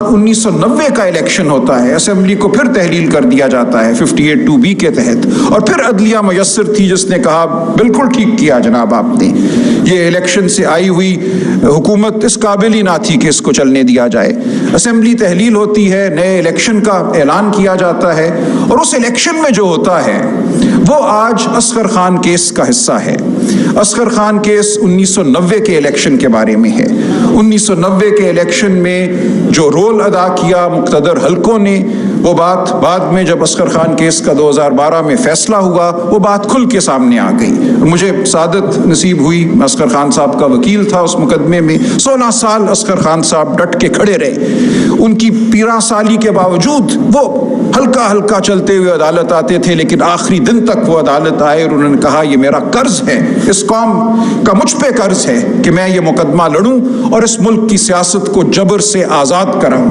1990 کا الیکشن ہوتا ہے، اسمبلی کو پھر تحلیل کر دیا جاتا ہے 58(2)B کے تحت، اور پھر عدلیہ میسر تھی جس نے کہا بالکل ٹھیک کیا جناب آپ نے، یہ الیکشن سے آئی ہوئی حکومت اس قابل ہی نہ تھی کہ اس کو چلنے دیا جائے۔ اسمبلی تحلیل ہوتی ہے، نئے الیکشن کا اعلان کیا جاتا ہے، اور اس الیکشن میں جو ہوتا ہے وہ آج اصغر خان کیس کا حصہ ہے۔ اصغر خان کیس 1990 کے الیکشن کے بارے میں ہے۔ 1990 کے الیکشن میں جو رول ادا کیا مقتدر حلقوں نے، وہ بات بعد میں جب اصغر خان کیس کا 2012 میں فیصلہ ہوا وہ بات کھل کے سامنے آ گئی۔ مجھے سعادت نصیب ہوئی، میں اصغر خان صاحب کا وکیل تھا اس مقدمے میں۔ 16 سال اصغر خان صاحب ڈٹ کے کھڑے رہے، ان کی 13 سالی کے باوجود وہ ہلکا ہلکا چلتے ہوئے عدالت آتے تھے، لیکن آخری دن تک وہ عدالت آئے اور انہوں نے کہا یہ میرا قرض ہے، اس قوم کا مجھ پہ قرض ہے کہ میں یہ مقدمہ لڑوں اور اس ملک کی سیاست کو جبر سے آزاد کراؤں۔